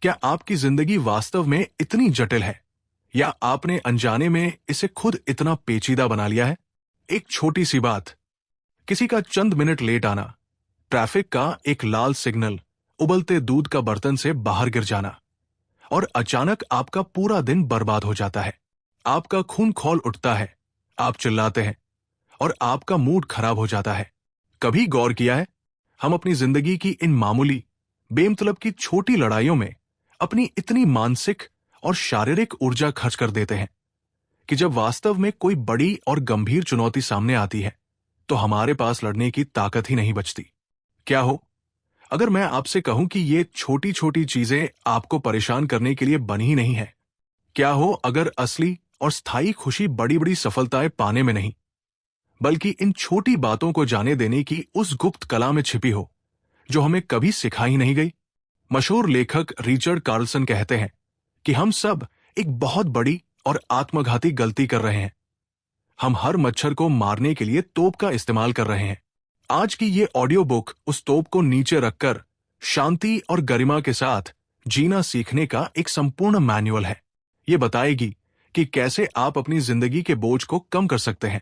क्या आपकी जिंदगी वास्तव में इतनी जटिल है, या आपने अनजाने में इसे खुद इतना पेचीदा बना लिया है? एक छोटी सी बात, किसी का चंद मिनट लेट आना, ट्रैफिक का एक लाल सिग्नल, उबलते दूध का बर्तन से बाहर गिर जाना, और अचानक आपका पूरा दिन बर्बाद हो जाता है। आपका खून खौल उठता है, आप चिल्लाते हैं, और आपका मूड खराब हो जाता है। कभी गौर किया है, हम अपनी जिंदगी की इन मामूली, बेमतलब की छोटी लड़ाइयों में अपनी इतनी मानसिक और शारीरिक ऊर्जा खर्च कर देते हैं कि जब वास्तव में कोई बड़ी और गंभीर चुनौती सामने आती है तो हमारे पास लड़ने की ताकत ही नहीं बचती। क्या हो अगर मैं आपसे कहूं कि ये छोटी छोटी चीजें आपको परेशान करने के लिए बनी ही नहीं है? क्या हो अगर असली और स्थायी खुशी बड़ी बड़ी सफलताएं पाने में नहीं, बल्कि इन छोटी बातों को जाने देने की उस गुप्त कला में छिपी हो जो हमें कभी सिखाई नहीं गई? मशहूर लेखक रिचर्ड कार्लसन कहते हैं कि हम सब एक बहुत बड़ी और आत्मघाती गलती कर रहे हैं। हम हर मच्छर को मारने के लिए तोप का इस्तेमाल कर रहे हैं। आज की ये ऑडियो बुक उस तोप को नीचे रखकर शांति और गरिमा के साथ जीना सीखने का एक संपूर्ण मैनुअल है। ये बताएगी कि कैसे आप अपनी जिंदगी के बोझ को कम कर सकते हैं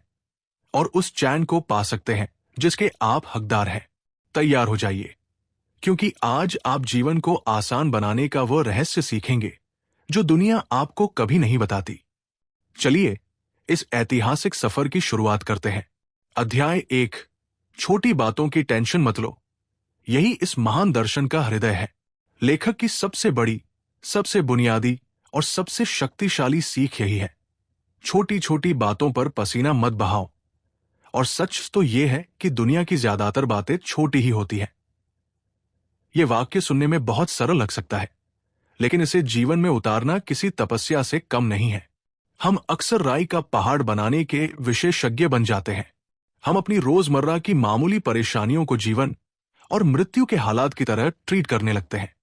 और उस चैन को पा सकते हैं जिसके आप हकदार हैं। तैयार हो जाइए, क्योंकि आज आप जीवन को आसान बनाने का वो रहस्य सीखेंगे जो दुनिया आपको कभी नहीं बताती। चलिए इस ऐतिहासिक सफर की शुरुआत करते हैं। अध्याय 1, छोटी बातों की टेंशन मत लो। यही इस महान दर्शन का हृदय है। लेखक की सबसे बड़ी, सबसे बुनियादी और सबसे शक्तिशाली सीख यही है, छोटी छोटी बातों पर पसीना मत बहाओ। और सच तो यह है कि दुनिया की ज्यादातर बातें छोटी ही होती हैं। यह वाक्य सुनने में बहुत सरल लग सकता है, लेकिन इसे जीवन में उतारना किसी तपस्या से कम नहीं है। हम अक्सर राई का पहाड़ बनाने के विशेषज्ञ बन जाते हैं। हम अपनी रोजमर्रा की मामूली परेशानियों को जीवन और मृत्यु के हालात की तरह ट्रीट करने लगते हैं।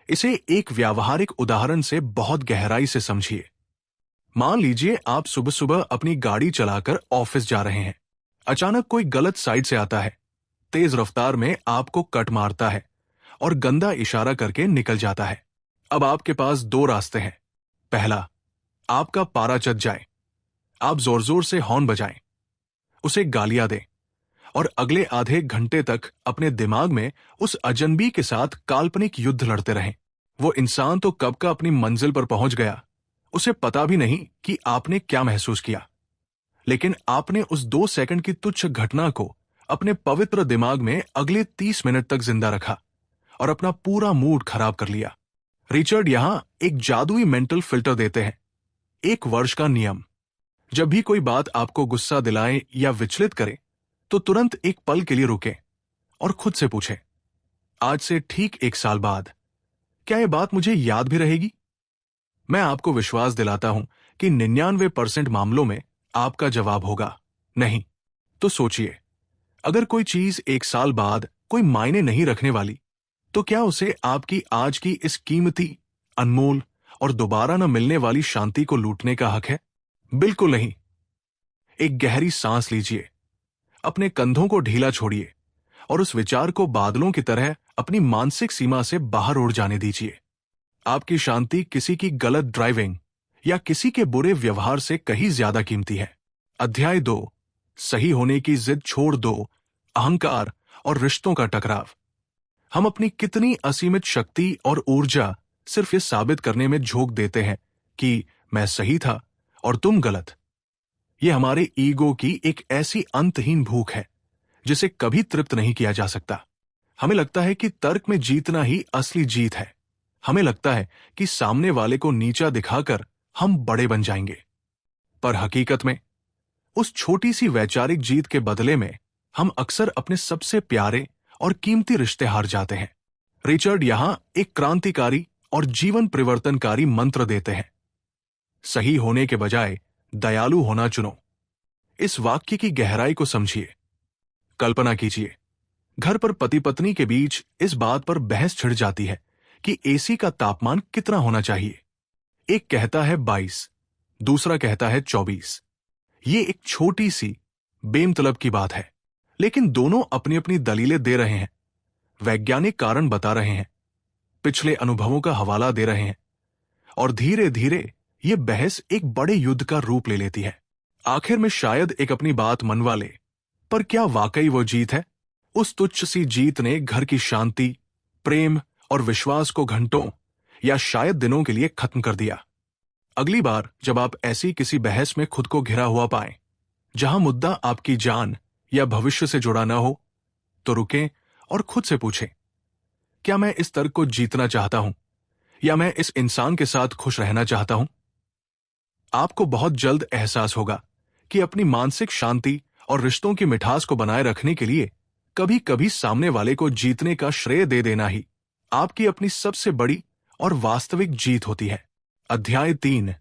इसे एक व्यावहारिक उदाहरण से बहुत गहराई से समझिए। मान लीजिए आप सुबह सुबह अपनी गाड़ी चलाकर ऑफिस जा रहे हैं। अचानक कोई गलत साइड से आता है, तेज रफ्तार में आपको कट मारता है और गंदा इशारा करके निकल जाता है। अब आपके पास दो रास्ते हैं। पहला, आपका पारा चढ़ जाए, आप जोर जोर से हॉर्न बजाएं, उसे गालियां दें और अगले आधे घंटे तक अपने दिमाग में उस अजनबी के साथ काल्पनिक युद्ध लड़ते रहें। वो इंसान तो कब का अपनी मंजिल पर पहुंच गया, उसे पता भी नहीं कि आपने क्या महसूस किया। लेकिन आपने उस 2 सेकंड की तुच्छ घटना को अपने पवित्र दिमाग में अगले 30 मिनट तक जिंदा रखा और अपना पूरा मूड खराब कर लिया। रिचर्ड यहां एक जादुई मेंटल फिल्टर देते हैं। 1 वर्ष का नियम। जब भी कोई बात आपको गुस्सा दिलाए या विचलित करे तो तुरंत एक पल के लिए रुकें और खुद से पूछें, आज से ठीक 1 साल बाद क्या यह बात मुझे याद भी रहेगी? मैं आपको विश्वास दिलाता हूं कि 99% मामलों में आपका जवाब होगा नहीं। तो सोचिए, अगर कोई चीज 1 साल बाद कोई मायने नहीं रखने वाली, तो क्या उसे आपकी आज की इस कीमती, अनमोल और दोबारा न मिलने वाली शांति को लूटने का हक है? बिल्कुल नहीं। एक गहरी सांस लीजिए, अपने कंधों को ढीला छोड़िए और उस विचार को बादलों की तरह अपनी मानसिक सीमा से बाहर उड़ जाने दीजिए। आपकी शांति किसी की गलत ड्राइविंग या किसी के बुरे व्यवहार से कहीं ज्यादा कीमती है। अध्याय 2, सही होने की जिद छोड़ दो, अहंकार और रिश्तों का टकराव। हम अपनी कितनी असीमित शक्ति और ऊर्जा सिर्फ ये साबित करने में झोंक देते हैं कि मैं सही था और तुम गलत। ये हमारे ईगो की एक ऐसी अंतहीन भूख है जिसे कभी तृप्त नहीं किया जा सकता। हमें लगता है कि तर्क में जीतना ही असली जीत है। हमें लगता है कि सामने वाले को नीचा दिखाकर हम बड़े बन जाएंगे। पर हकीकत में उस छोटी सी वैचारिक जीत के बदले में हम अक्सर अपने सबसे प्यारे और कीमती रिश्ते हार जाते हैं। रिचर्ड यहां एक क्रांतिकारी और जीवन परिवर्तनकारी मंत्र देते हैं, सही होने के बजाय दयालु होना चुनो। इस वाक्य की गहराई को समझिए। कल्पना कीजिए, घर पर पति पत्नी के बीच इस बात पर बहस छिड़ जाती है कि एसी का तापमान कितना होना चाहिए। एक कहता है 22, दूसरा कहता है 24। ये एक छोटी सी बेमतलब की बात है, लेकिन दोनों अपनी अपनी दलीलें दे रहे हैं, वैज्ञानिक कारण बता रहे हैं, पिछले अनुभवों का हवाला दे रहे हैं और धीरे धीरे ये बहस एक बड़े युद्ध का रूप ले लेती है। आखिर में शायद एक अपनी बात मनवा ले, पर क्या वाकई वो जीत है? उस तुच्छ सी जीत ने घर की शांति, प्रेम और विश्वास को घंटों या शायद दिनों के लिए खत्म कर दिया। अगली बार जब आप ऐसी किसी बहस में खुद को घिरा हुआ पाएं, जहां मुद्दा आपकी जान या भविष्य से जुड़ा न हो, तो रुकें और खुद से पूछें, क्या मैं इस तर्क को जीतना चाहता हूं या मैं इस इंसान के साथ खुश रहना चाहता हूं? आपको बहुत जल्द एहसास होगा कि अपनी मानसिक शांति और रिश्तों की मिठास को बनाए रखने के लिए कभी कभी सामने वाले को जीतने का श्रेय दे देना ही आपकी अपनी सबसे बड़ी और वास्तविक जीत होती है। अध्याय 3,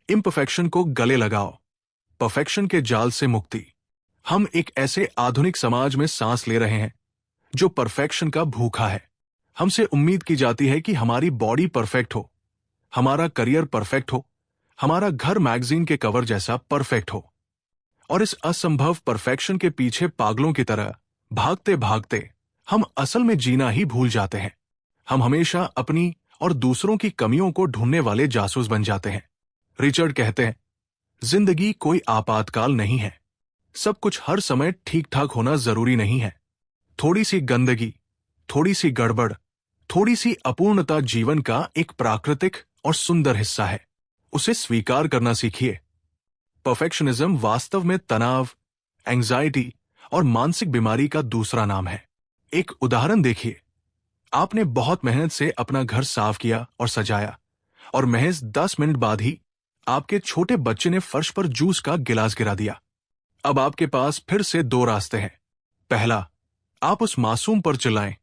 इम्परफेक्शन को गले लगाओ, परफेक्शन के जाल से मुक्ति। हम एक ऐसे आधुनिक समाज में सांस ले रहे हैं जो परफेक्शन का भूखा है। हमसे उम्मीद की जाती है कि हमारी बॉडी परफेक्ट हो, हमारा करियर परफेक्ट हो, हमारा घर मैगजीन के कवर जैसा परफेक्ट हो। और इस असंभव परफेक्शन के पीछे पागलों की तरह भागते भागते हम असल में जीना ही भूल जाते हैं। हम हमेशा अपनी और दूसरों की कमियों को ढूंढने वाले जासूस बन जाते हैं। रिचर्ड कहते हैं, जिंदगी कोई आपातकाल नहीं है। सब कुछ हर समय ठीक ठाक होना जरूरी नहीं है। थोड़ी सी गंदगी, थोड़ी सी गड़बड़, थोड़ी सी अपूर्णता जीवन का एक प्राकृतिक और सुंदर हिस्सा है। उसे स्वीकार करना सीखिए। परफेक्शनिज्म वास्तव में तनाव, एंजाइटी और मानसिक बीमारी का दूसरा नाम है। एक उदाहरण देखिए। आपने बहुत मेहनत से अपना घर साफ किया और सजाया, और महज 10 मिनट बाद ही आपके छोटे बच्चे ने फर्श पर जूस का गिलास गिरा दिया। अब आपके पास फिर से 2 रास्ते हैं। पहला, आप उस मासूम पर चिल्लाएं,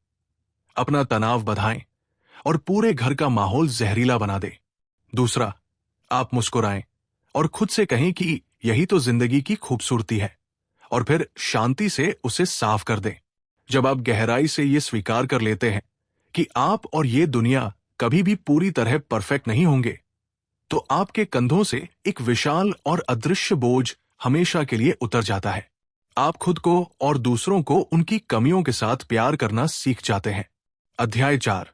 अपना तनाव बढ़ाएं और पूरे घर का माहौल जहरीला बना दें। दूसरा, आप मुस्कुराएं और खुद से कहें कि यही तो जिंदगी की खूबसूरती है, और फिर शांति से उसे साफ कर दें। जब आप गहराई से ये स्वीकार कर लेते हैं कि आप और ये दुनिया कभी भी पूरी तरह परफेक्ट नहीं होंगे, तो आपके कंधों से एक विशाल और अदृश्य बोझ हमेशा के लिए उतर जाता है। आप खुद को और दूसरों को उनकी कमियों के साथ प्यार करना सीख जाते हैं। अध्याय 4,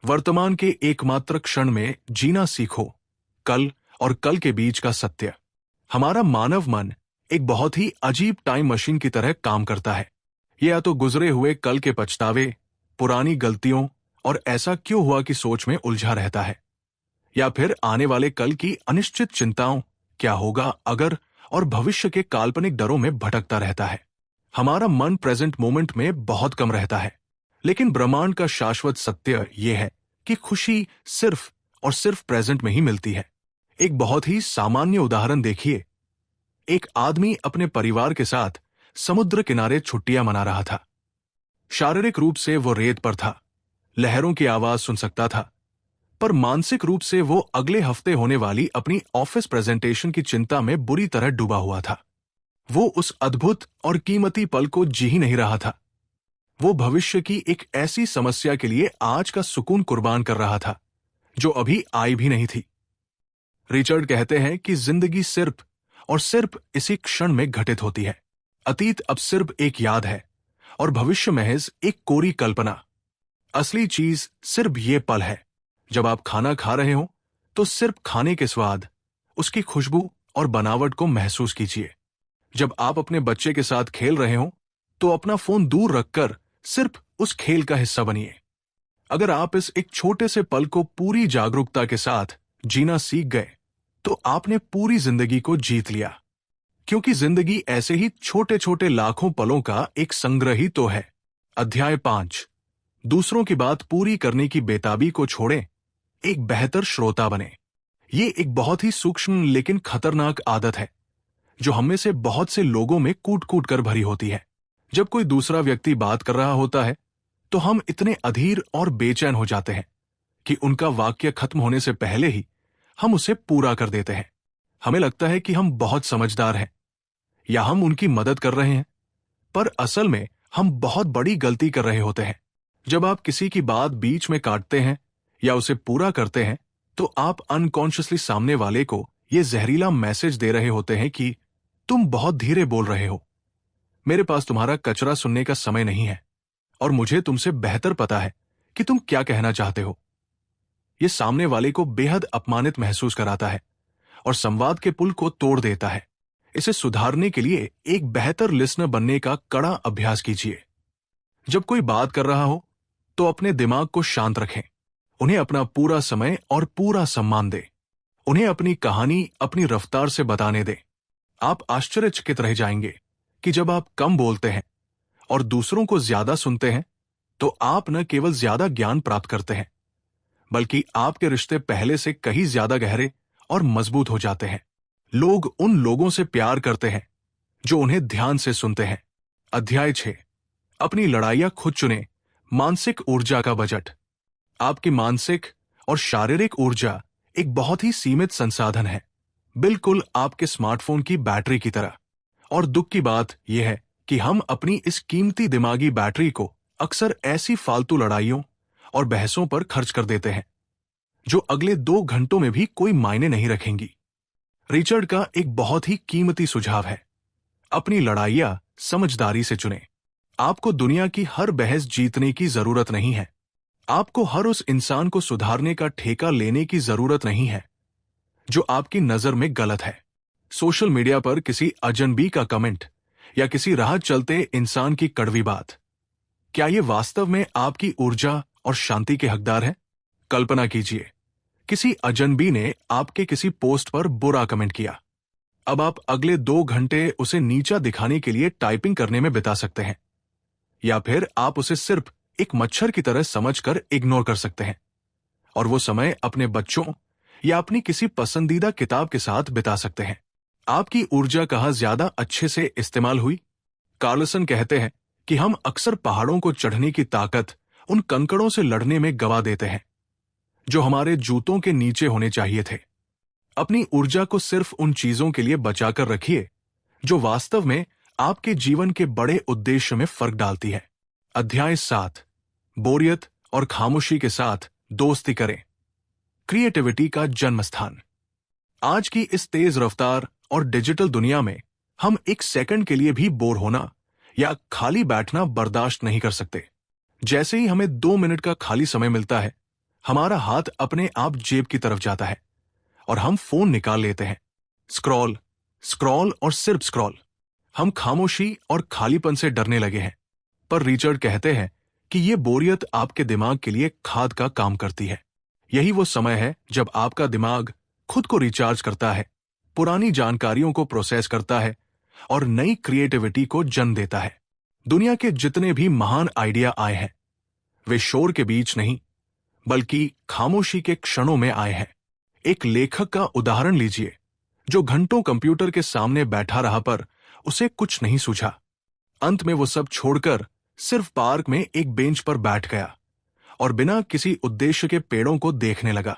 वर्तमान के एकमात्र क्षण में जीना सीखो, कल और कल के बीच का सत्य। हमारा मानव मन एक बहुत ही अजीब टाइम मशीन की तरह काम करता है। यह या तो गुजरे हुए कल के पछतावे, पुरानी गलतियों और ऐसा क्यों हुआ की सोच में उलझा रहता है, या फिर आने वाले कल की अनिश्चित चिंताओं, क्या होगा अगर, और भविष्य के काल्पनिक डरों में भटकता रहता है। हमारा मन प्रेजेंट मोमेंट में बहुत कम रहता है। लेकिन ब्रह्मांड का शाश्वत सत्य यह है कि खुशी सिर्फ और सिर्फ प्रेजेंट में ही मिलती है। एक बहुत ही सामान्य उदाहरण देखिए। एक आदमी अपने परिवार के साथ समुद्र किनारे छुट्टियां मना रहा था। शारीरिक रूप से वो रेत पर था, लहरों की आवाज सुन सकता था, पर मानसिक रूप से वो अगले हफ्ते होने वाली अपनी ऑफिस प्रेजेंटेशन की चिंता में बुरी तरह डूबा हुआ था। वो उस अद्भुत और कीमती पल को जी ही नहीं रहा था। वो भविष्य की एक ऐसी समस्या के लिए आज का सुकून कुर्बान कर रहा था जो अभी आई भी नहीं थी। रिचर्ड कहते हैं कि जिंदगी सिर्फ और सिर्फ इसी क्षण में घटित होती है। अतीत अब सिर्फ एक याद है और भविष्य महज एक कोरी कल्पना। असली चीज सिर्फ ये पल है। जब आप खाना खा रहे हो तो सिर्फ खाने के स्वाद, उसकी खुशबू और बनावट को महसूस कीजिए। जब आप अपने बच्चे के साथ खेल रहे हो तो अपना फोन दूर रखकर सिर्फ उस खेल का हिस्सा बनिए। अगर आप इस एक छोटे से पल को पूरी जागरूकता के साथ जीना सीख गए तो आपने पूरी जिंदगी को जीत लिया, क्योंकि जिंदगी ऐसे ही छोटे छोटे लाखों पलों का एक संग्रह ही तो है। अध्याय 5, दूसरों की बात पूरी करने की बेताबी को छोड़ें, एक बेहतर श्रोता बने। ये एक बहुत ही सूक्ष्म लेकिन खतरनाक आदत है जो हम में से बहुत से लोगों में कूट कूट कर भरी होती है। जब कोई दूसरा व्यक्ति बात कर रहा होता है तो हम इतने अधीर और बेचैन हो जाते हैं कि उनका वाक्य खत्म होने से पहले ही हम उसे पूरा कर देते हैं। हमें लगता है कि हम बहुत समझदार हैं या हम उनकी मदद कर रहे हैं, पर असल में हम बहुत बड़ी गलती कर रहे होते हैं। जब आप किसी की बात बीच में काटते हैं या उसे पूरा करते हैं तो आप अनकॉन्शियसली सामने वाले को यह जहरीला मैसेज दे रहे होते हैं कि तुम बहुत धीरे बोल रहे हो, मेरे पास तुम्हारा कचरा सुनने का समय नहीं है, और मुझे तुमसे बेहतर पता है कि तुम क्या कहना चाहते हो। ये सामने वाले को बेहद अपमानित महसूस कराता है और संवाद के पुल को तोड़ देता है। इसे सुधारने के लिए एक बेहतर लिसनर बनने का कड़ा अभ्यास कीजिए। जब कोई बात कर रहा हो तो अपने दिमाग को शांत रखें। उन्हें अपना पूरा समय और पूरा सम्मान दें। उन्हें अपनी कहानी अपनी रफ्तार से बताने दें। आप आश्चर्यचकित रह जाएंगे कि जब आप कम बोलते हैं और दूसरों को ज्यादा सुनते हैं तो आप न केवल ज्यादा ज्ञान प्राप्त करते हैं, बल्कि आपके रिश्ते पहले से कहीं ज्यादा गहरे और मजबूत हो जाते हैं। लोग उन लोगों से प्यार करते हैं जो उन्हें ध्यान से सुनते हैं। अध्याय 6, अपनी लड़ाइयां खुद चुनें। मानसिक ऊर्जा का बजट। आपकी मानसिक और शारीरिक ऊर्जा एक बहुत ही सीमित संसाधन है, बिल्कुल आपके स्मार्टफोन की बैटरी की तरह। और दुख की बात यह है कि हम अपनी इस कीमती दिमागी बैटरी को अक्सर ऐसी फालतू लड़ाइयों और बहसों पर खर्च कर देते हैं जो अगले 2 घंटों में भी कोई मायने नहीं रखेंगी। रिचर्ड का एक बहुत ही कीमती सुझाव है, अपनी लड़ाइयां समझदारी से चुनें। आपको दुनिया की हर बहस जीतने की जरूरत नहीं है। आपको हर उस इंसान को सुधारने का ठेका लेने की जरूरत नहीं है जो आपकी नजर में गलत है। सोशल मीडिया पर किसी अजनबी का कमेंट या किसी राह चलते इंसान की कड़वी बात, क्या ये वास्तव में आपकी ऊर्जा और शांति के हकदार है? कल्पना कीजिए, किसी अजनबी ने आपके किसी पोस्ट पर बुरा कमेंट किया। अब आप अगले 2 घंटे उसे नीचा दिखाने के लिए टाइपिंग करने में बिता सकते हैं, या फिर आप उसे सिर्फ एक मच्छर की तरह समझकर इग्नोर कर सकते हैं और वो समय अपने बच्चों या अपनी किसी पसंदीदा किताब के साथ बिता सकते हैं। आपकी ऊर्जा कहाँ ज्यादा अच्छे से इस्तेमाल हुई? कार्लसन कहते हैं कि हम अक्सर पहाड़ों को चढ़ने की ताकत उन कंकड़ों से लड़ने में गवा देते हैं जो हमारे जूतों के नीचे होने चाहिए थे। अपनी ऊर्जा को सिर्फ उन चीजों के लिए बचाकर रखिए जो वास्तव में आपके जीवन के बड़े उद्देश्य में फर्क डालती है। अध्याय 7, बोरियत और खामोशी के साथ दोस्ती करें। क्रिएटिविटी का जन्म स्थान। आज की इस तेज रफ्तार और डिजिटल दुनिया में हम एक सेकंड के लिए भी बोर होना या खाली बैठना बर्दाश्त नहीं कर सकते। जैसे ही हमें 2 मिनट का खाली समय मिलता है, हमारा हाथ अपने आप जेब की तरफ जाता है और हम फोन निकाल लेते हैं। स्क्रॉल, स्क्रॉल और सिर्फ स्क्रॉल। हम खामोशी और खालीपन से डरने लगे हैं। पर रिचर्ड कहते हैं कि यह बोरियत आपके दिमाग के लिए खाद का काम करती है। यही वो समय है जब आपका दिमाग खुद को रिचार्ज करता है, पुरानी जानकारियों को प्रोसेस करता है और नई क्रिएटिविटी को जन्म देता है। दुनिया के जितने भी महान आइडिया आए हैं, वे शोर के बीच नहीं, बल्कि खामोशी के क्षणों में आए हैं। एक लेखक का उदाहरण लीजिए जो घंटों कंप्यूटर के सामने बैठा रहा पर उसे कुछ नहीं सूझा। अंत में वो सब छोड़कर सिर्फ पार्क में एक बेंच पर बैठ गया और बिना किसी उद्देश्य के पेड़ों को देखने लगा।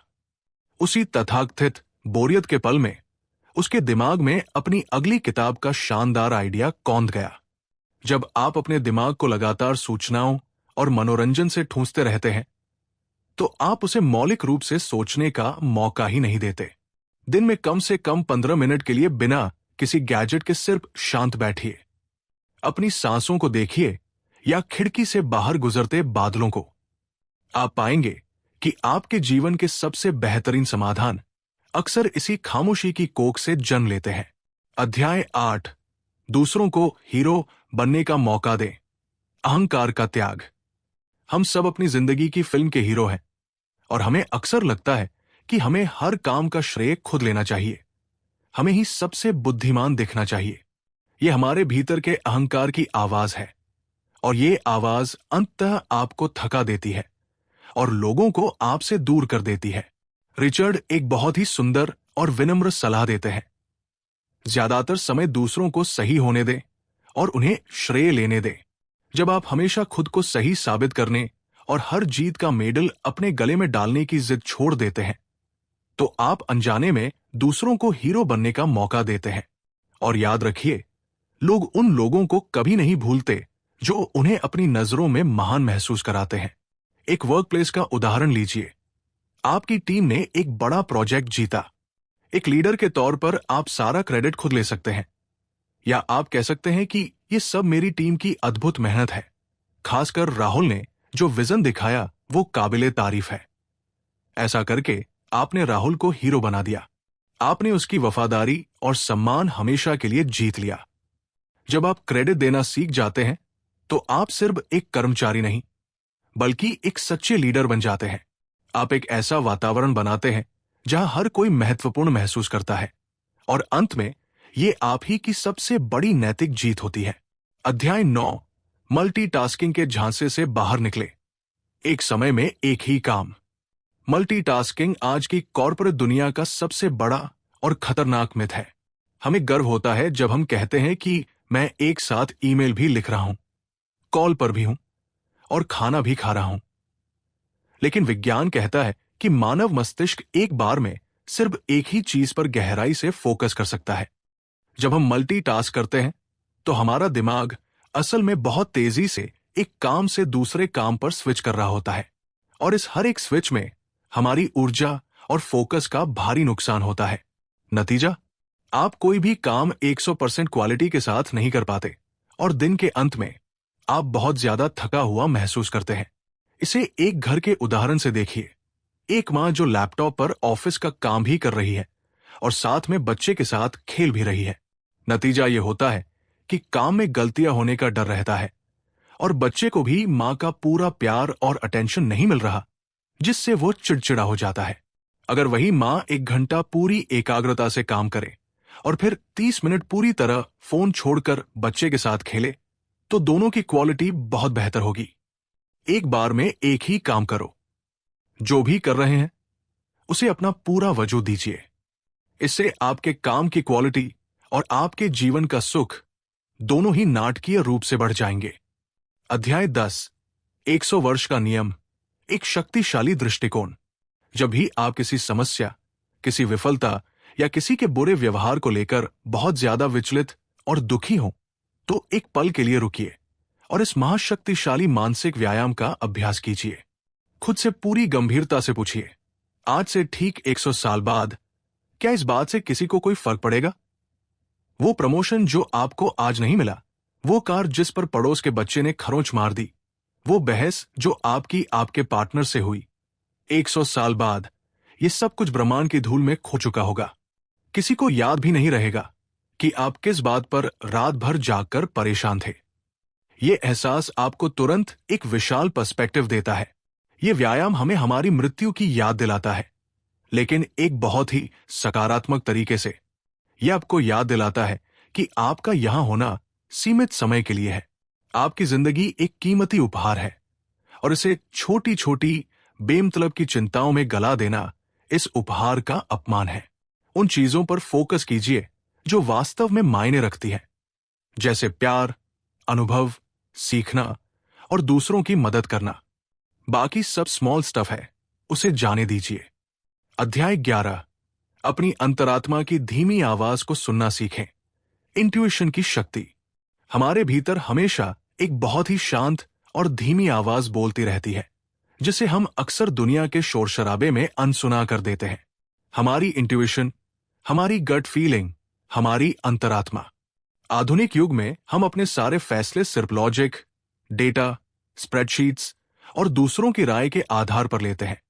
उसी तथाकथित बोरियत के पल में उसके दिमाग में अपनी अगली किताब का शानदार आइडिया कौंध गया। जब आप अपने दिमाग को लगातार सूचनाओं और मनोरंजन से ठूंसते रहते हैं तो आप उसे मौलिक रूप से सोचने का मौका ही नहीं देते। दिन में कम से कम 15 मिनट के लिए बिना किसी गैजेट के सिर्फ शांत बैठिए। अपनी सांसों को देखिए या खिड़की से बाहर गुजरते बादलों को। आप पाएंगे कि आपके जीवन के सबसे बेहतरीन समाधान अक्सर इसी खामोशी की कोख से जन्म लेते हैं। अध्याय 8, दूसरों को हीरो बनने का मौका दें। अहंकार का त्याग। हम सब अपनी जिंदगी की फिल्म के हीरो हैं और हमें अक्सर लगता है कि हमें हर काम का श्रेय खुद लेना चाहिए। हमें ही सबसे बुद्धिमान दिखना चाहिए। यह हमारे भीतर के अहंकार की आवाज है और ये आवाज अंततः आपको थका देती है और लोगों को आपसे दूर कर देती है। रिचर्ड एक बहुत ही सुंदर और विनम्र सलाह देते हैं। ज्यादातर समय दूसरों को सही होने दें और उन्हें श्रेय लेने दें। जब आप हमेशा खुद को सही साबित करने और हर जीत का मेडल अपने गले में डालने की जिद छोड़ देते हैं तो आप अनजाने में दूसरों को हीरो बनने का मौका देते हैं। और याद रखिए, लोग उन लोगों को कभी नहीं भूलते जो उन्हें अपनी नजरों में महान महसूस कराते हैं। एक वर्कप्लेस का उदाहरण लीजिए। आपकी टीम ने एक बड़ा प्रोजेक्ट जीता। एक लीडर के तौर पर आप सारा क्रेडिट खुद ले सकते हैं, या आप कह सकते हैं कि ये सब मेरी टीम की अद्भुत मेहनत है। खासकर राहुल ने जो विजन दिखाया वो काबिले तारीफ है। ऐसा करके आपने राहुल को हीरो बना दिया। आपने उसकी वफादारी और सम्मान हमेशा के लिए जीत लिया। जब आप क्रेडिट देना सीख जाते हैं तो आप सिर्फ एक कर्मचारी नहीं बल्कि एक सच्चे लीडर बन जाते हैं। आप एक ऐसा वातावरण बनाते हैं जहां हर कोई महत्वपूर्ण महसूस करता है और अंत में ये आप ही की सबसे बड़ी नैतिक जीत होती है। अध्याय 9, मल्टीटास्किंग के झांसे से बाहर निकले। एक समय में एक ही काम। मल्टीटास्किंग आज की कॉर्पोरेट दुनिया का सबसे बड़ा और खतरनाक मिथ है। हमें गर्व होता है जब हम कहते हैं कि मैं एक साथ ईमेल भी लिख रहा हूं, कॉल पर भी हूं और खाना भी खा रहा हूं। लेकिन विज्ञान कहता है कि मानव मस्तिष्क एक बार में सिर्फ एक ही चीज पर गहराई से फोकस कर सकता है। जब हम मल्टीटास्क करते हैं तो हमारा दिमाग असल में बहुत तेजी से एक काम से दूसरे काम पर स्विच कर रहा होता है और इस हर एक स्विच में हमारी ऊर्जा और फोकस का भारी नुकसान होता है। नतीजा, आप कोई भी काम 100% क्वालिटी के साथ नहीं कर पाते और दिन के अंत में आप बहुत ज्यादा थका हुआ महसूस करते हैं। इसे एक घर के उदाहरण से देखिए। एक मां जो लैपटॉप पर ऑफिस का काम भी कर रही है और साथ में बच्चे के साथ खेल भी रही है। नतीजा यह होता है कि काम में गलतियां होने का डर रहता है और बच्चे को भी मां का पूरा प्यार और अटेंशन नहीं मिल रहा, जिससे वो चिड़चिड़ा हो जाता है। अगर वही मां 1 घंटा पूरी एकाग्रता से काम करे और फिर 30 मिनट पूरी तरह फोन छोड़कर बच्चे के साथ खेले तो दोनों की क्वालिटी बहुत बेहतर होगी। एक बार में एक ही काम करो। जो भी कर रहे हैं उसे अपना पूरा वजूद दीजिए। इससे आपके काम की क्वालिटी और आपके जीवन का सुख दोनों ही नाटकीय रूप से बढ़ जाएंगे। अध्याय 10, 100 वर्ष का नियम, एक शक्तिशाली दृष्टिकोण। जब भी आप किसी समस्या, किसी विफलता या किसी के बुरे व्यवहार को लेकर बहुत ज्यादा विचलित और दुखी हो तो एक पल के लिए रुकिए और इस महाशक्तिशाली मानसिक व्यायाम का अभ्यास कीजिए। खुद से पूरी गंभीरता से पूछिए, आज से ठीक 100 साल बाद क्या इस बात से किसी को कोई फर्क पड़ेगा? वो प्रमोशन जो आपको आज नहीं मिला, वो कार जिस पर पड़ोस के बच्चे ने खरोंच मार दी, वो बहस जो आपके पार्टनर से हुई, 100 साल बाद ये सब कुछ ब्रह्मांड की धूल में खो चुका होगा। किसी को याद भी नहीं रहेगा कि आप किस बात पर रात भर जागकर परेशान थे। ये एहसास आपको तुरंत एक विशाल पर्सपेक्टिव देता है। ये व्यायाम हमें हमारी मृत्यु की याद दिलाता है, लेकिन एक बहुत ही सकारात्मक तरीके से। यह आपको याद दिलाता है कि आपका यहां होना सीमित समय के लिए है। आपकी जिंदगी एक कीमती उपहार है और इसे छोटी छोटी बेमतलब की चिंताओं में गला देना इस उपहार का अपमान है। उन चीजों पर फोकस कीजिए जो वास्तव में मायने रखती है, जैसे प्यार, अनुभव, सीखना और दूसरों की मदद करना। बाकी सब स्मॉल स्टफ है, उसे जाने दीजिए। अध्याय 11, अपनी अंतरात्मा की धीमी आवाज को सुनना सीखें। इंट्यूशन की शक्ति। हमारे भीतर हमेशा एक बहुत ही शांत और धीमी आवाज बोलती रहती है, जिसे हम अक्सर दुनिया के शोर शराबे में अनसुना कर देते हैं। हमारी इंट्यूशन, हमारी गट फीलिंग, हमारी अंतरात्मा। आधुनिक युग में हम अपने सारे फैसले सिर्फ लॉजिक, डेटा, स्प्रेडशीट्स और दूसरों की राय के आधार पर लेते हैं।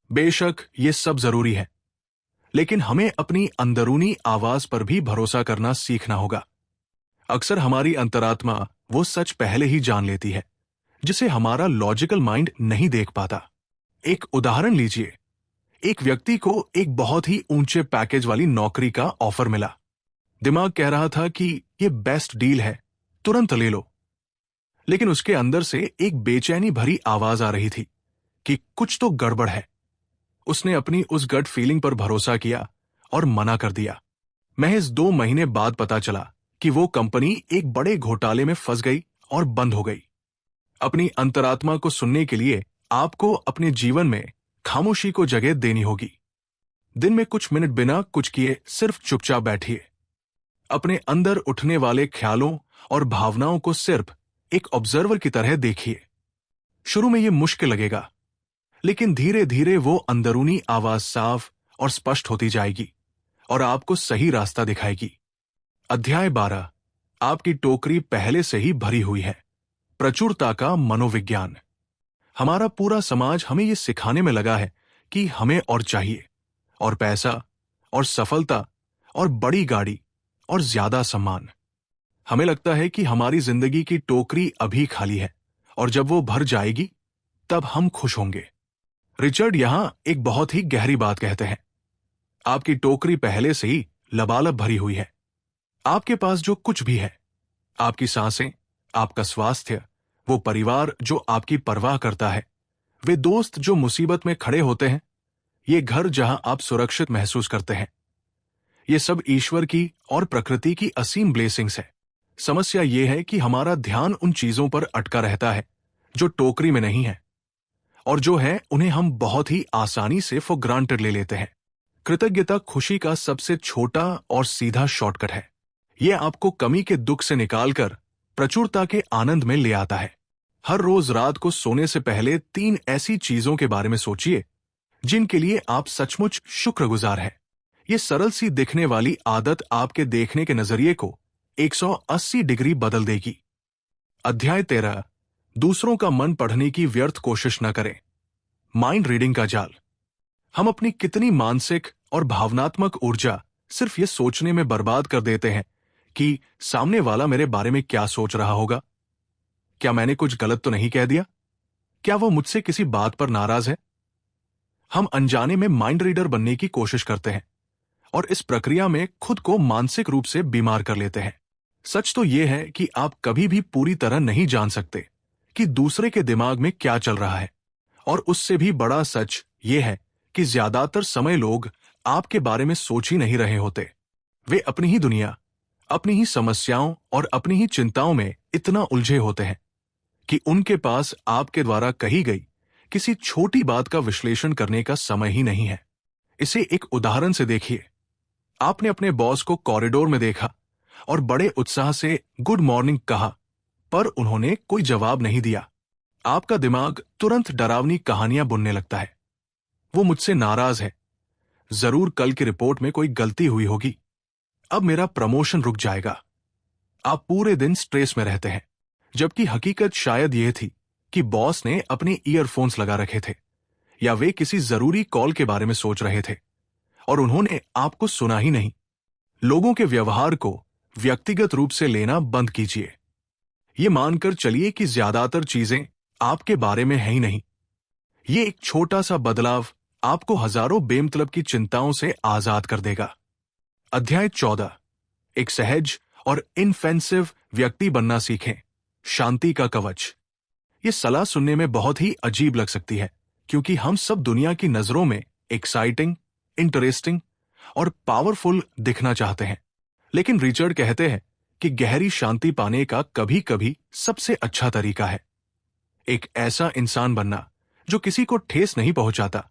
बेशक ये सब जरूरी है, लेकिन हमें अपनी अंदरूनी आवाज पर भी भरोसा करना सीखना होगा। अक्सर हमारी अंतरात्मा वो सच पहले ही जान लेती है जिसे हमारा लॉजिकल माइंड नहीं देख पाता। एक उदाहरण लीजिए। एक व्यक्ति को एक बहुत ही ऊंचे पैकेज वाली नौकरी का ऑफर मिला। दिमाग कह रहा था कि ये बेस्ट डील है, तुरंत ले लो। लेकिन उसके अंदर से एक बेचैनी भरी आवाज आ रही थी कि कुछ तो गड़बड़ है। उसने अपनी उस गट फीलिंग पर भरोसा किया और मना कर दिया। महज 2 महीने बाद पता चला कि वो कंपनी एक बड़े घोटाले में फंस गई और बंद हो गई। अपनी अंतरात्मा को सुनने के लिए आपको अपने जीवन में खामोशी को जगह देनी होगी। दिन में कुछ मिनट बिना कुछ किए सिर्फ चुपचाप बैठिए। अपने अंदर उठने वाले ख्यालों और भावनाओं को सिर्फ एक ऑब्जर्वर की तरह देखिए। शुरू में यह मुश्किल लगेगा, लेकिन धीरे धीरे वो अंदरूनी आवाज साफ और स्पष्ट होती जाएगी और आपको सही रास्ता दिखाएगी। अध्याय 12, आपकी टोकरी पहले से ही भरी हुई है। प्रचुरता का मनोविज्ञान। हमारा पूरा समाज हमें यह सिखाने में लगा है कि हमें और चाहिए, और पैसा, और सफलता, और बड़ी गाड़ी, और ज्यादा सम्मान। हमें लगता है कि हमारी जिंदगी की टोकरी अभी खाली है, और जब वो भर जाएगी तब हम खुश होंगे। रिचर्ड यहां एक बहुत ही गहरी बात कहते हैं। आपकी टोकरी पहले से ही लबालब भरी हुई है। आपके पास जो कुछ भी है, आपकी सांसें, आपका स्वास्थ्य, वो परिवार जो आपकी परवाह करता है, वे दोस्त जो मुसीबत में खड़े होते हैं, ये घर जहां आप सुरक्षित महसूस करते हैं, ये सब ईश्वर की और प्रकृति की असीम ब्लेसिंग्स है। समस्या ये है कि हमारा ध्यान उन चीजों पर अटका रहता है जो टोकरी में नहीं है, और जो है उन्हें हम बहुत ही आसानी से फॉर ग्रांटेड ले लेते हैं। कृतज्ञता खुशी का सबसे छोटा और सीधा शॉर्टकट है। यह आपको कमी के दुख से निकालकर प्रचुरता के आनंद में ले आता है। हर रोज रात को सोने से पहले 3 ऐसी चीजों के बारे में सोचिए जिनके लिए आप सचमुच शुक्रगुजार हैं। ये सरल सी दिखने वाली आदत आपके देखने के नजरिए को 180 डिग्री बदल देगी। अध्याय 13, दूसरों का मन पढ़ने की व्यर्थ कोशिश न करें। माइंड रीडिंग का जाल। हम अपनी कितनी मानसिक और भावनात्मक ऊर्जा सिर्फ ये सोचने में बर्बाद कर देते हैं कि सामने वाला मेरे बारे में क्या सोच रहा होगा। क्या मैंने कुछ गलत तो नहीं कह दिया? क्या वो मुझसे किसी बात पर नाराज है? हम अनजाने में माइंड रीडर बनने की कोशिश करते हैं और इस प्रक्रिया में खुद को मानसिक रूप से बीमार कर लेते हैं। सच तो यह है कि आप कभी भी पूरी तरह नहीं जान सकते कि दूसरे के दिमाग में क्या चल रहा है, और उससे भी बड़ा सच यह है कि ज्यादातर समय लोग आपके बारे में सोच ही नहीं रहे होते। वे अपनी ही दुनिया, अपनी ही समस्याओं और अपनी ही चिंताओं में इतना उलझे होते हैं कि उनके पास आपके द्वारा कही गई किसी छोटी बात का विश्लेषण करने का समय ही नहीं है। इसे एक उदाहरण से देखिए। आपने अपने बॉस को कॉरिडोर में देखा और बड़े उत्साह से गुड मॉर्निंग कहा, पर उन्होंने कोई जवाब नहीं दिया। आपका दिमाग तुरंत डरावनी कहानियां बुनने लगता है। वो मुझसे नाराज है, जरूर कल की रिपोर्ट में कोई गलती हुई होगी, अब मेरा प्रमोशन रुक जाएगा। आप पूरे दिन स्ट्रेस में रहते हैं, जबकि हकीकत शायद यह थी कि बॉस ने अपने ईयरफोन्स लगा रखे थे, या वे किसी जरूरी कॉल के बारे में सोच रहे थे और उन्होंने आपको सुना ही नहीं। लोगों के व्यवहार को व्यक्तिगत रूप से लेना बंद कीजिए। ये मानकर चलिए कि ज्यादातर चीजें आपके बारे में है ही नहीं। ये एक छोटा सा बदलाव आपको हजारों बेमतलब की चिंताओं से आजाद कर देगा। अध्याय 14, एक सहज और इनफेंसिव व्यक्ति बनना सीखें। शांति का कवच। ये सलाह सुनने में बहुत ही अजीब लग सकती है, क्योंकि हम सब दुनिया की नजरों में एक्साइटिंग, इंटरेस्टिंग और पावरफुल दिखना चाहते हैं। लेकिन रिचर्ड कहते हैं कि गहरी शांति पाने का कभी कभी सबसे अच्छा तरीका है एक ऐसा इंसान बनना जो किसी को ठेस नहीं पहुंचाता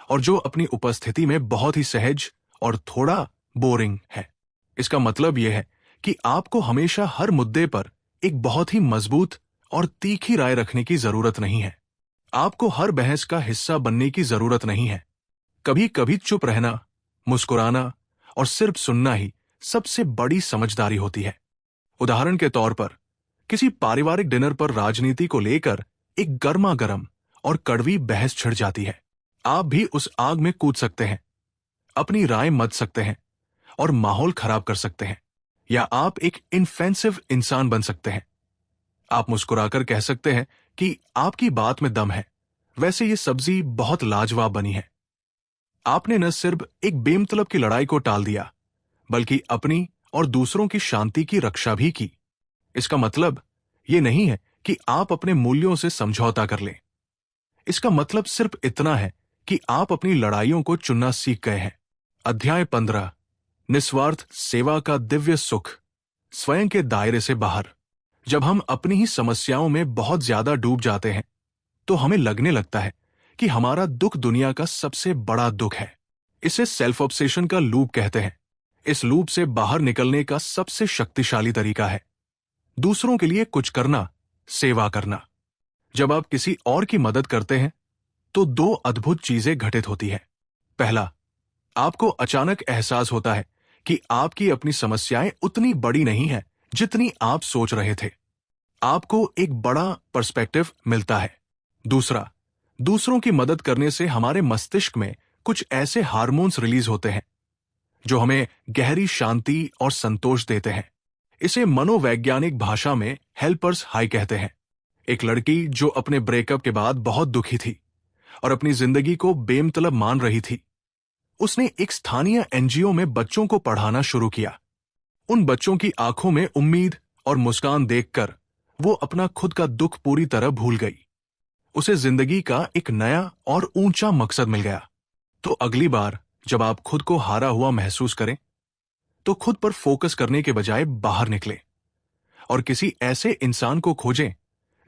और जो अपनी उपस्थिति में बहुत ही सहज और थोड़ा बोरिंग है। इसका मतलब यह है कि आपको हमेशा हर मुद्दे पर एक बहुत ही मजबूत और तीखी राय रखने की जरूरत नहीं है। आपको हर बहस का हिस्सा बनने की जरूरत नहीं है। कभी कभी चुप रहना, मुस्कुराना और सिर्फ सुनना ही सबसे बड़ी समझदारी होती है। उदाहरण के तौर पर, किसी पारिवारिक डिनर पर राजनीति को लेकर एक गर्मा गर्म और कड़वी बहस छिड़ जाती है। आप भी उस आग में कूद सकते हैं, अपनी राय मत सकते हैं और माहौल खराब कर सकते हैं, या आप एक इनफेंसिव इंसान बन सकते हैं। आप मुस्कुराकर कह सकते हैं कि आपकी बात में दम है, वैसे ये सब्जी बहुत लाजवाब बनी है। आपने न सिर्फ एक बेमतलब की लड़ाई को टाल दिया, बल्कि अपनी और दूसरों की शांति की रक्षा भी की। इसका मतलब ये नहीं है कि आप अपने मूल्यों से समझौता कर लें। इसका मतलब सिर्फ इतना है कि आप अपनी लड़ाइयों को चुनना सीख गए हैं। अध्याय 15, निस्वार्थ सेवा का दिव्य सुख। स्वयं के दायरे से बाहर। जब हम अपनी ही समस्याओं में बहुत ज्यादा डूब जाते हैं, तो हमें लगने लगता है कि हमारा दुख दुनिया का सबसे बड़ा दुख है। इसे सेल्फ ऑब्सेशन का लूप कहते हैं। इस लूप से बाहर निकलने का सबसे शक्तिशाली तरीका है दूसरों के लिए कुछ करना, सेवा करना। जब आप किसी और की मदद करते हैं, तो 2 अद्भुत चीजें घटित होती है। पहला, आपको अचानक एहसास होता है कि आपकी अपनी समस्याएं उतनी बड़ी नहीं है जितनी आप सोच रहे थे। आपको एक बड़ा पर्सपेक्टिव मिलता है। दूसरा, दूसरों की मदद करने से हमारे मस्तिष्क में कुछ ऐसे हार्मोन्स रिलीज होते हैं जो हमें गहरी शांति और संतोष देते हैं। इसे मनोवैज्ञानिक भाषा में हेल्पर्स हाई कहते हैं। एक लड़की जो अपने ब्रेकअप के बाद बहुत दुखी थी और अपनी जिंदगी को बेमतलब मान रही थी, उसने एक स्थानीय एनजीओ में बच्चों को पढ़ाना शुरू किया। उन बच्चों की आंखों में उम्मीद और मुस्कान देखकर वो अपना खुद का दुख पूरी तरह भूल गई। उसे जिंदगी का एक नया और ऊंचा मकसद मिल गया। तो अगली बार जब आप खुद को हारा हुआ महसूस करें, तो खुद पर फोकस करने के बजाय बाहर निकलें और किसी ऐसे इंसान को खोजें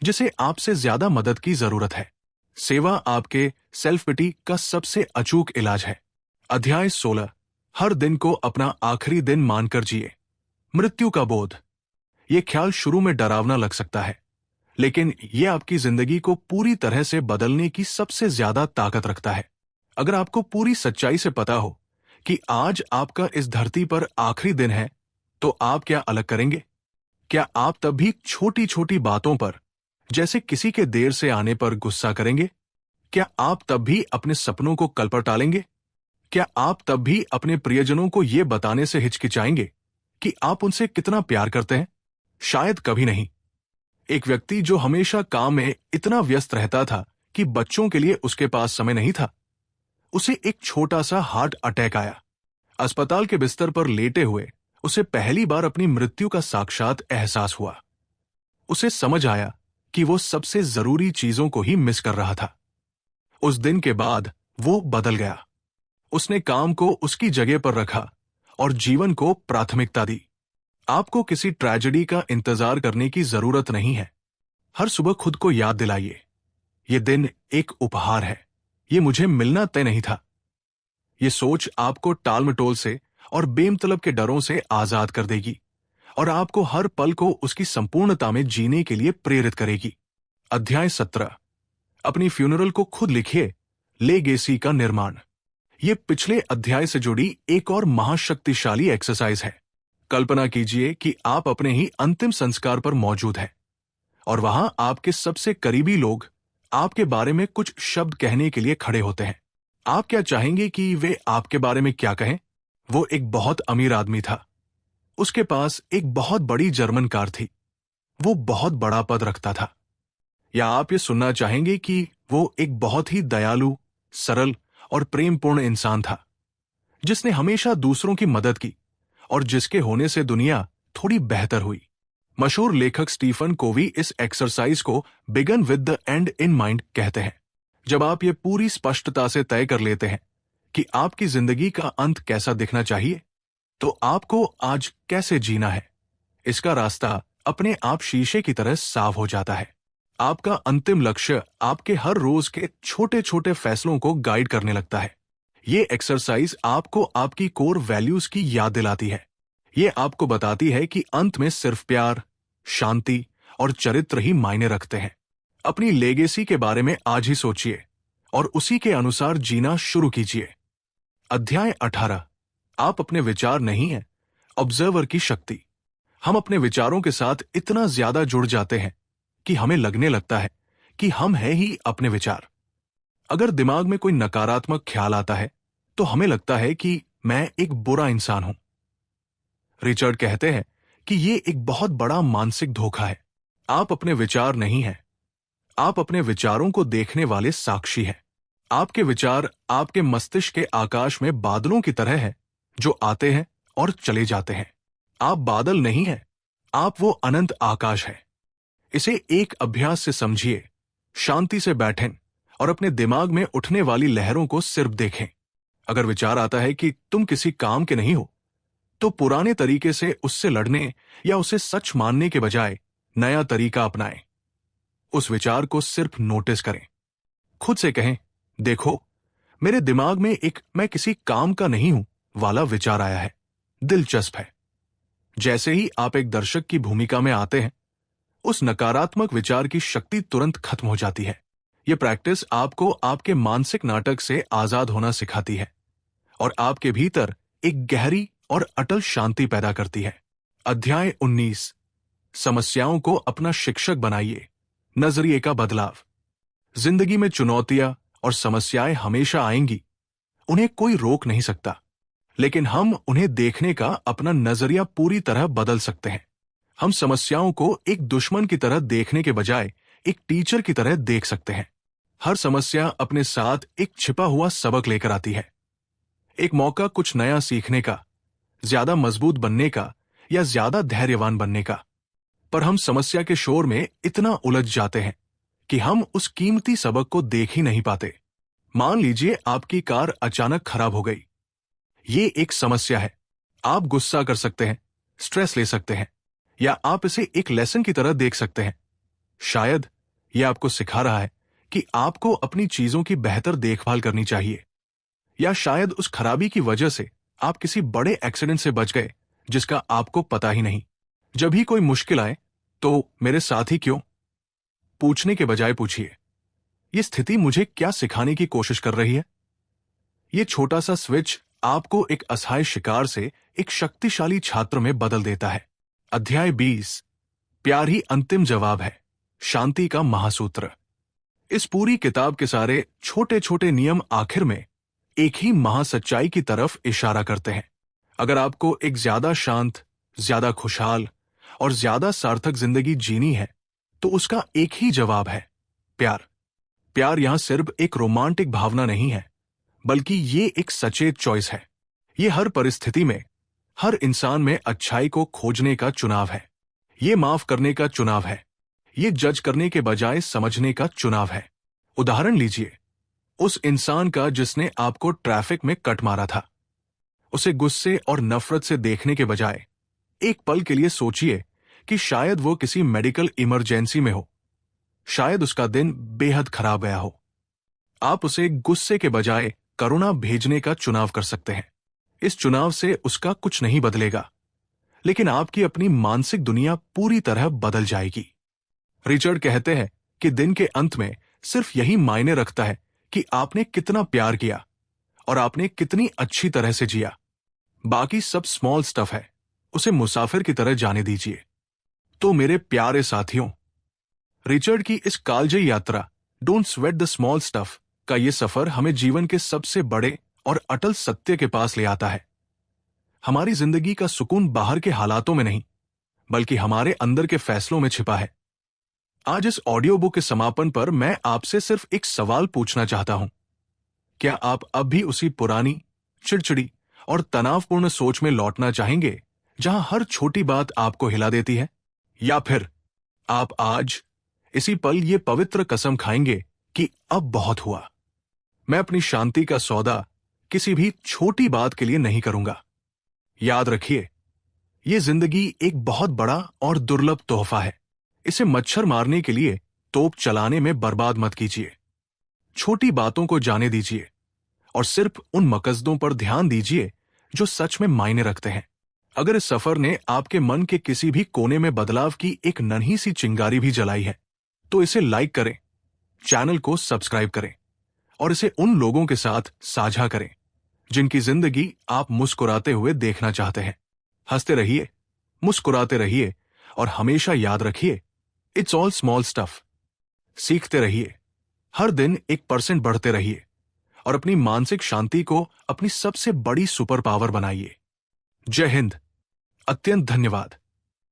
जिसे आपसे ज्यादा मदद की जरूरत है। सेवा आपके सेल्फ पिटी का सबसे अचूक इलाज है। अध्याय 16। हर दिन को अपना आखिरी दिन मानकर जिए। मृत्यु का बोध। यह ख्याल शुरू में डरावना लग सकता है, लेकिन यह आपकी जिंदगी को पूरी तरह से बदलने की सबसे ज्यादा ताकत रखता है। अगर आपको पूरी सच्चाई से पता हो कि आज आपका इस धरती पर आखिरी दिन है, तो आप क्या अलग करेंगे? क्या आप तब भी छोटी छोटी बातों पर, जैसे किसी के देर से आने पर गुस्सा करेंगे? क्या आप तब भी अपने सपनों को कल पर टालेंगे? क्या आप तब भी अपने प्रियजनों को यह बताने से हिचकिचाएंगे कि आप उनसे कितना प्यार करते हैं? शायद कभी नहीं। एक व्यक्ति जो हमेशा काम में इतना व्यस्त रहता था कि बच्चों के लिए उसके पास समय नहीं था, उसे एक छोटा सा हार्ट अटैक आया। अस्पताल के बिस्तर पर लेटे हुए उसे पहली बार अपनी मृत्यु का साक्षात एहसास हुआ। उसे समझ आया कि वो सबसे जरूरी चीजों को ही मिस कर रहा था। उस दिन के बाद वो बदल गया। उसने काम को उसकी जगह पर रखा और जीवन को प्राथमिकता दी। आपको किसी ट्रेजेडी का इंतजार करने की जरूरत नहीं है। हर सुबह खुद को याद दिलाइए, ये दिन एक उपहार है, ये मुझे मिलना तय नहीं था। ये सोच आपको टालमटोल से और बेमतलब के डरों से आजाद कर देगी और आपको हर पल को उसकी संपूर्णता में जीने के लिए प्रेरित करेगी। अध्याय 17। अपनी फ्यूनरल को खुद लिखिए। लेगेसी का निर्माण। ये पिछले अध्याय से जुड़ी एक और महाशक्तिशाली एक्सरसाइज है। कल्पना कीजिए कि आप अपने ही अंतिम संस्कार पर मौजूद हैं और वहां आपके सबसे करीबी लोग आपके बारे में कुछ शब्द कहने के लिए खड़े होते हैं। आप क्या चाहेंगे कि वे आपके बारे में क्या कहें? वो एक बहुत अमीर आदमी था। उसके पास एक बहुत बड़ी जर्मन कार थी। वो बहुत बड़ा पद रखता था। या आप ये सुनना चाहेंगे कि वो एक बहुत ही दयालु, सरल और प्रेमपूर्ण इंसान था, जिसने हमेशा दूसरों की मदद की और जिसके होने से दुनिया थोड़ी बेहतर हुई। मशहूर लेखक स्टीफन कोवी इस एक्सरसाइज को begin with the end in mind कहते हैं। जब आप ये पूरी स्पष्टता से तय कर लेते हैं कि आपकी जिंदगी का अंत कैसा दिखना चाहिए, तो आपको आज कैसे जीना है, इसका रास्ता अपने आप शीशे की तरह साफ हो जाता है। आपका अंतिम लक्ष्य आपके हर रोज के छोटे छोटे फैसलों को गाइड करने लगता है। ये एक्सरसाइज आपको आपकी कोर वैल्यूज की याद दिलाती है। ये आपको बताती है कि अंत में सिर्फ प्यार, शांति और चरित्र ही मायने रखते हैं। अपनी लेगेसी के बारे में आज ही सोचिए और उसी के अनुसार जीना शुरू कीजिए। अध्याय 18। आप अपने विचार नहीं हैं, ऑब्जर्वर की शक्ति। हम अपने विचारों के साथ इतना ज्यादा जुड़ जाते हैं कि हमें लगने लगता है कि हम हैं ही अपने विचार। अगर दिमाग में कोई नकारात्मक ख्याल आता है, तो हमें लगता है कि मैं एक बुरा इंसान हूं। रिचर्ड कहते हैं कि ये एक बहुत बड़ा मानसिक धोखा है। आप अपने विचार नहीं हैं, आप अपने विचारों को देखने वाले साक्षी हैं। आपके विचार आपके मस्तिष्क के आकाश में बादलों की तरह हैं, जो आते हैं और चले जाते हैं। आप बादल नहीं हैं, आप वो अनंत आकाश है। इसे एक अभ्यास से समझिए। शांति से बैठें और अपने दिमाग में उठने वाली लहरों को सिर्फ देखें। अगर विचार आता है कि तुम किसी काम के नहीं हो, तो पुराने तरीके से उससे लड़ने या उसे सच मानने के बजाय नया तरीका अपनाएं। उस विचार को सिर्फ नोटिस करें। खुद से कहें, देखो, मेरे दिमाग में एक मैं किसी काम का नहीं हूं वाला विचार आया है। दिलचस्प है। जैसे ही आप एक दर्शक की भूमिका में आते हैं, उस नकारात्मक विचार की शक्ति तुरंत खत्म हो जाती है। यह प्रैक्टिस आपको आपके मानसिक नाटक से आजाद होना सिखाती है और आपके भीतर एक गहरी और अटल शांति पैदा करती है। अध्याय 19। समस्याओं को अपना शिक्षक बनाइए। नजरिए का बदलाव। जिंदगी में चुनौतियां और समस्याएं हमेशा आएंगी, उन्हें कोई रोक नहीं सकता, लेकिन हम उन्हें देखने का अपना नजरिया पूरी तरह बदल सकते हैं। हम समस्याओं को एक दुश्मन की तरह देखने के बजाय एक टीचर की तरह देख सकते हैं। हर समस्या अपने साथ एक छिपा हुआ सबक लेकर आती है, एक मौका कुछ नया सीखने का, ज्यादा मजबूत बनने का या ज्यादा धैर्यवान बनने का। पर हम समस्या के शोर में इतना उलझ जाते हैं कि हम उस कीमती सबक को देख ही नहीं पाते। मान लीजिए आपकी कार अचानक खराब हो गई। ये एक समस्या है। आप गुस्सा कर सकते हैं, स्ट्रेस ले सकते हैं, या आप इसे एक लेसन की तरह देख सकते हैं। शायद यह आपको सिखा रहा है कि आपको अपनी चीजों की बेहतर देखभाल करनी चाहिए, या शायद उस खराबी की वजह से आप किसी बड़े एक्सीडेंट से बच गए जिसका आपको पता ही नहीं। जब भी कोई मुश्किल आए तो मेरे साथ ही क्यों पूछने के बजाय पूछिए, ये स्थिति मुझे क्या सिखाने की कोशिश कर रही है। ये छोटा सा स्विच आपको एक असहाय शिकार से एक शक्तिशाली छात्र में बदल देता है। अध्याय 20, प्यार ही अंतिम जवाब है, शांति का महासूत्र। इस पूरी किताब के सारे छोटे छोटे नियम आखिर में एक ही महासच्चाई की तरफ इशारा करते हैं। अगर आपको एक ज्यादा शांत, ज्यादा खुशहाल और ज्यादा सार्थक जिंदगी जीनी है तो उसका एक ही जवाब है, प्यार। प्यार यहां सिर्फ एक रोमांटिक भावना नहीं है, बल्कि ये एक सचेत चॉइस है। ये हर परिस्थिति में, हर इंसान में अच्छाई को खोजने का चुनाव है। ये माफ करने का चुनाव है। ये जज करने के बजाय समझने का चुनाव है। उदाहरण लीजिए उस इंसान का जिसने आपको ट्रैफिक में कट मारा था। उसे गुस्से और नफरत से देखने के बजाय एक पल के लिए सोचिए कि शायद वो किसी मेडिकल इमरजेंसी में हो, शायद उसका दिन बेहद खराब गया हो। आप उसे गुस्से के बजाय करुणा भेजने का चुनाव कर सकते हैं। इस चुनाव से उसका कुछ नहीं बदलेगा, लेकिन आपकी अपनी मानसिक दुनिया पूरी तरह बदल जाएगी। रिचर्ड कहते हैं कि दिन के अंत में सिर्फ यही मायने रखता है कि आपने कितना प्यार किया और आपने कितनी अच्छी तरह से जिया। बाकी सब स्मॉल स्टफ है, उसे मुसाफिर की तरह जाने दीजिए। तो मेरे प्यारे साथियों, रिचर्ड की इस कालजयी यात्रा don't sweat the small stuff का ये सफर हमें जीवन के सबसे बड़े और अटल सत्य के पास ले आता है। हमारी जिंदगी का सुकून बाहर के हालातों में नहीं, बल्कि हमारे अंदर के फैसलों में छिपा है। आज इस ऑडियो बुक के समापन पर मैं आपसे सिर्फ एक सवाल पूछना चाहता हूं। क्या आप अब भी उसी पुरानी, चिड़चिड़ी और तनावपूर्ण सोच में लौटना चाहेंगे जहां हर छोटी बात आपको हिला देती है, या फिर आप आज इसी पल ये पवित्र कसम खाएंगे कि अब बहुत हुआ, मैं अपनी शांति का सौदा किसी भी छोटी बात के लिए नहीं करूंगा। याद रखिए, यह जिंदगी एक बहुत बड़ा और दुर्लभ तोहफा है। इसे मच्छर मारने के लिए तोप चलाने में बर्बाद मत कीजिए। छोटी बातों को जाने दीजिए और सिर्फ उन मकसदों पर ध्यान दीजिए जो सच में मायने रखते हैं। अगर इस सफर ने आपके मन के किसी भी कोने में बदलाव की एक नन्ही सी चिंगारी भी जलाई है, तो इसे लाइक करें, चैनल को सब्सक्राइब करें और इसे उन लोगों के साथ साझा करें जिनकी जिंदगी आप मुस्कुराते हुए देखना चाहते हैं। हंसते रहिए, मुस्कुराते रहिए और हमेशा याद रखिए, इट्स ऑल स्मॉल स्टफ। सीखते रहिए, हर दिन 1% बढ़ते रहिए और अपनी मानसिक शांति को अपनी सबसे बड़ी सुपर पावर बनाइए। जय हिंद। अत्यंत धन्यवाद।